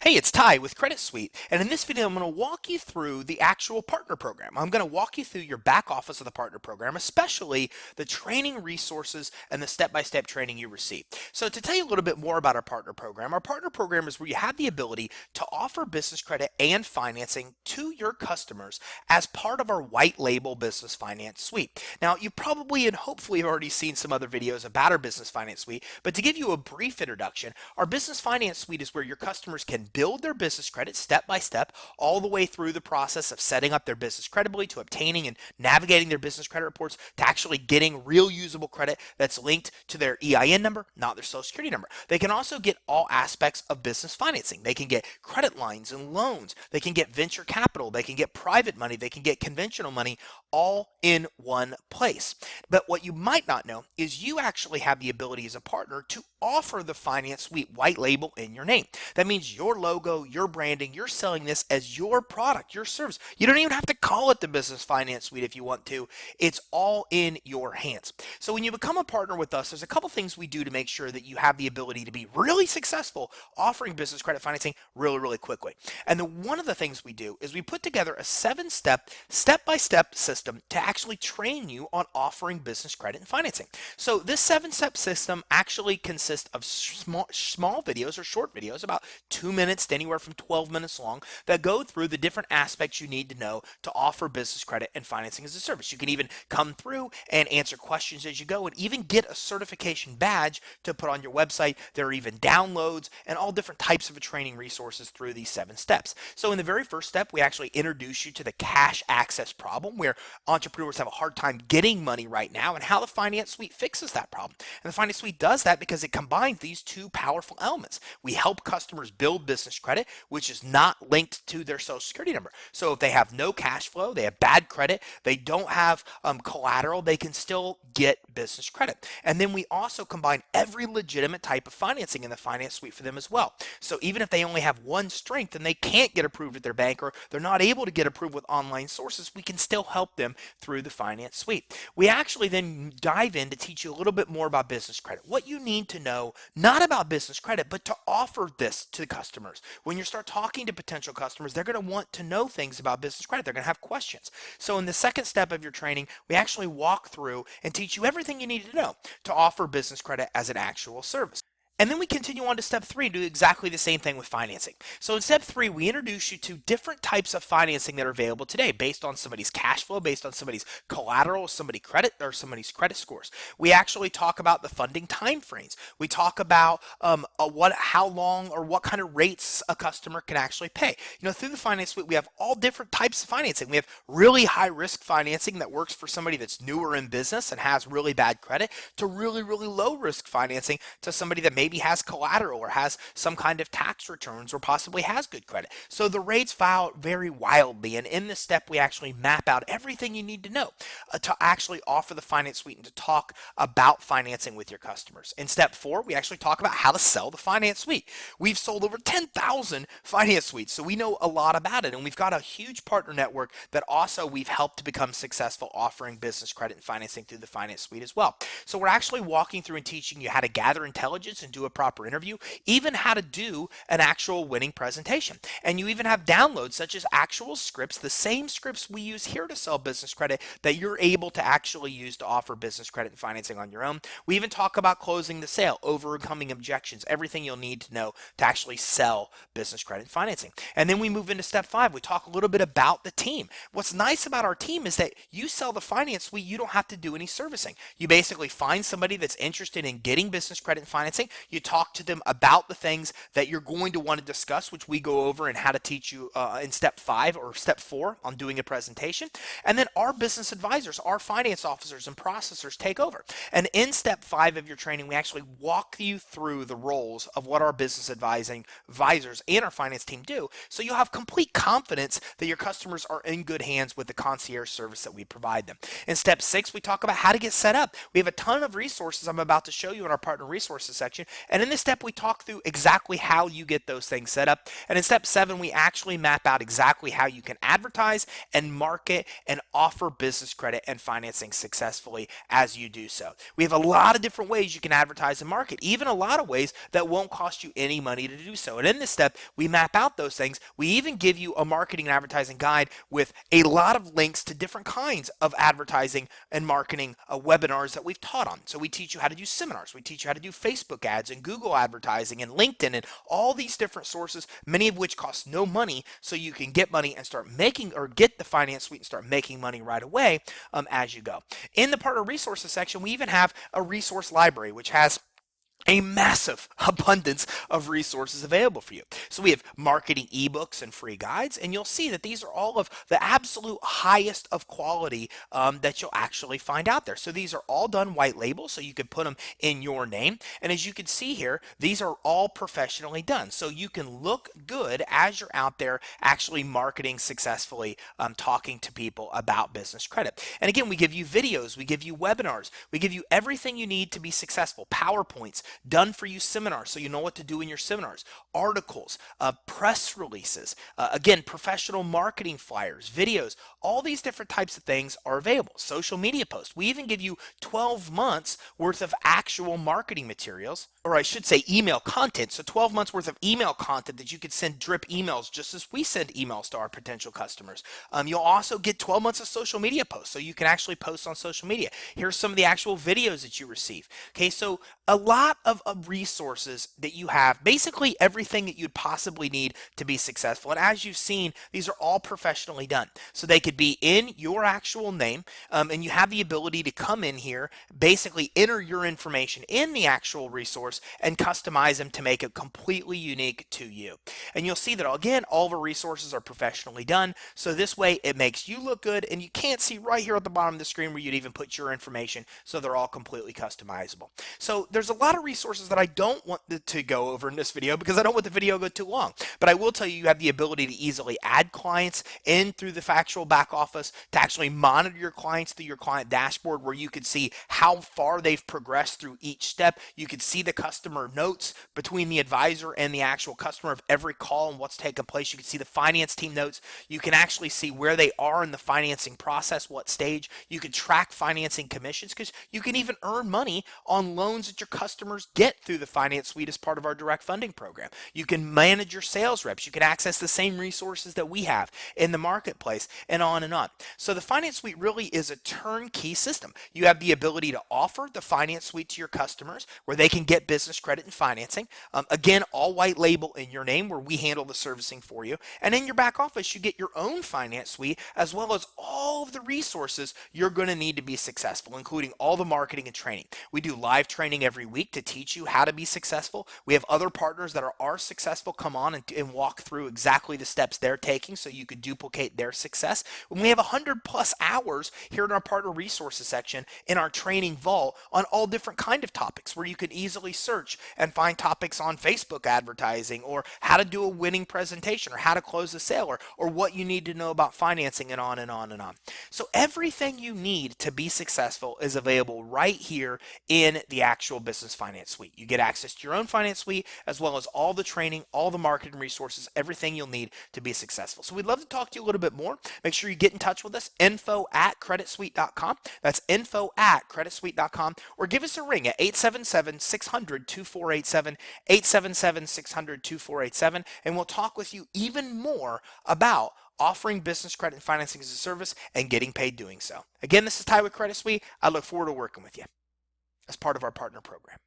Hey, it's Ty with Credit Suite, and in this video I'm going to walk you through the actual partner program. I'm going to walk you through your back office of the partner program, especially the training resources and the step-by-step training you receive. So to tell you a little bit more about our partner program is where you have the ability to offer business credit and financing to your customers as part of our white label business finance suite. Now, you probably and hopefully have already seen some other videos about our business finance suite, but to give you a brief introduction, our business finance suite is where your customers can build their business credit step by step, all the way through the process of setting up their business credibly to obtaining and navigating their business credit reports to actually getting real usable credit that's linked to their EIN number, not their social security number. They can also get all aspects of business financing. They can get credit lines and loans. They can get venture capital. They can get private money. They can get conventional money all in one place. But what you might not know is you actually have the ability as a partner to offer the finance suite white label in your name. That means your logo, your branding, you're selling this as your product, your service. You don't even have to call it the business finance suite if you want to. It's all in your hands. So when you become a partner with us, there's a couple things we do to make sure that you have the ability to be really successful offering business credit financing really quickly. And one of the things we do is we put together a 7-step, step-by-step system to actually train you on offering business credit and financing. So this 7-step system actually consists of small videos or short videos, about 2 minutes to anywhere from 12 minutes long, that go through the different aspects you need to know to offer business credit and financing as a service. You can even come through and answer questions as you go and even get a certification badge to put on your website. There are even downloads and all different types of training resources through these 7 steps. So in the very first step, we actually introduce you to the cash access problem, where entrepreneurs have a hard time getting money right now, and how the finance suite fixes that problem. And the finance suite does that because it combines these two powerful elements. We help customers build business credit, which is not linked to their social security number. So if they have no cash flow, they have bad credit, they don't have collateral, they can still get business credit. And then we also combine every legitimate type of financing in the finance suite for them as well. So even if they only have one strength and they can't get approved at their bank, or they're not able to get approved with online sources, we can still help them through the finance suite. We actually then dive in to teach you a little bit more about business credit, what you need to know, not about business credit, but to offer this to customers. When you start talking to potential customers, they're going to want to know things about business credit. They're going to have questions. So in the second step of your training, we actually walk through and teach you everything you need to know to offer business credit as an actual service. And then we continue on to step 3, do exactly the same thing with financing. So in step 3, we introduce you to different types of financing that are available today based on somebody's cash flow, based on somebody's collateral, somebody's credit scores. We actually talk about the funding timeframes. We talk about how long or what kind of rates a customer can actually pay. Through the finance suite, we have all different types of financing. We have really high risk financing that works for somebody that's newer in business and has really bad credit, to really low risk financing to somebody that maybe has collateral or has some kind of tax returns or possibly has good credit. So the rates vary wildly, and in this step we actually map out everything you need to know to actually offer the finance suite and to talk about financing with your customers. In step 4, we actually talk about how to sell the finance suite. We've sold over 10,000 finance suites, so we know a lot about it, and we've got a huge partner network that also we've helped to become successful offering business credit and financing through the finance suite as well. So we're actually walking through and teaching you how to gather intelligence and do a proper interview, even how to do an actual winning presentation. And you even have downloads such as actual scripts, the same scripts we use here to sell business credit, that you're able to actually use to offer business credit and financing on your own. We even talk about closing the sale, overcoming objections, everything you'll need to know to actually sell business credit and financing. And then we move into step 5. We talk a little bit about the team. What's nice about our team is that you sell the finance suite, you don't have to do any servicing. You basically find somebody that's interested in getting business credit and financing. You talk to them about the things that you're going to want to discuss, which we go over and how to teach you in step 5 or step 4 on doing a presentation. And then our business advisors, our finance officers and processors take over. And in step 5 of your training, we actually walk you through the roles of what our business advisors and our finance team do, so you'll have complete confidence that your customers are in good hands with the concierge service that we provide them. In step 6, we talk about how to get set up. We have a ton of resources I'm about to show you in our partner resources section And in this step, we talk through exactly how you get those things set up. And in step 7, we actually map out exactly how you can advertise and market and offer business credit and financing successfully as you do so. We have a lot of different ways you can advertise and market, even a lot of ways that won't cost you any money to do so. And in this step, we map out those things. We even give you a marketing and advertising guide with a lot of links to different kinds of advertising and marketing webinars that we've taught on. So we teach you how to do seminars. We teach you how to do Facebook ads and Google advertising and LinkedIn and all these different sources, many of which cost no money, so you can get money and start making, or get the finance suite and start making money right away as you go. In the partner resources section, we even have a resource library, which has a massive abundance of resources available for you. So we have marketing ebooks and free guides, and you'll see that these are all of the absolute highest of quality that you'll actually find out there. So these are all done white label, so you can put them in your name. And as you can see here, these are all professionally done. So you can look good as you're out there actually marketing successfully, talking to people about business credit. And again, we give you videos, we give you webinars, we give you everything you need to be successful, PowerPoints, done for you seminars so you know what to do in your seminars, articles, press releases, again, professional marketing flyers, videos, all these different types of things are available. Social media posts. We even give you 12 months worth of actual marketing materials, or I should say email content. So 12 months worth of email content that you could send drip emails just as we send emails to our potential customers. You'll also get 12 months of social media posts, so you can actually post on social media. Here's some of the actual videos that you receive. Okay, so a lot of resources that you have, basically everything that you'd possibly need to be successful. And as you've seen, these are all professionally done. So they could be in your actual name, and you have the ability to come in here, basically enter your information in the actual resource and customize them to make it completely unique to you. And you'll see that again, all of our resources are professionally done. So this way it makes you look good, and you can't see right here at the bottom of the screen where you'd even put your information. So they're all completely customizable. So there's a lot of resources that I don't want to go over in this video because I don't want the video to go too long. But I will tell you, you have the ability to easily add clients in through the actual back office, to actually monitor your clients through your client dashboard, where you can see how far they've progressed through each step. You can see the customer notes between the advisor and the actual customer of every call and what's taken place. You can see the finance team notes. You can actually see where they are in the financing process, what stage. You can track financing commissions, because you can even earn money on loans that your customers get through the finance suite as part of our direct funding program. You can manage your sales reps. You can access the same resources that we have in the marketplace, and on and on. So the finance suite really is a turnkey system. You have the ability to offer the finance suite to your customers where they can get business credit and financing. Again, all white label in your name, where we handle the servicing for you. And in your back office, you get your own finance suite, as well as all of the resources you're going to need to be successful, including all the marketing and training. We do live training every week to teach you how to be successful. We have other partners that are successful come on and walk through exactly the steps they're taking so you could duplicate their success. And we have 100+ hours here in our partner resources section in our training vault on all different kind of topics, where you can easily search and find topics on Facebook advertising, or how to do a winning presentation, or how to close a sale, or what you need to know about financing, and on and on and on. So everything you need to be successful is available right here in the actual business finance suite. You get access to your own finance suite, as well as all the training, all the marketing resources, everything you'll need to be successful. So we'd love to talk to you a little bit more. Make sure you get in touch with us, info@creditsuite.com. That's info@creditsuite.com, or give us a ring at 877-600-2487, 877-600-2487, and we'll talk with you even more about offering business credit and financing as a service and getting paid doing so. Again, this is Ty with Credit Suite. I look forward to working with you as part of our partner program.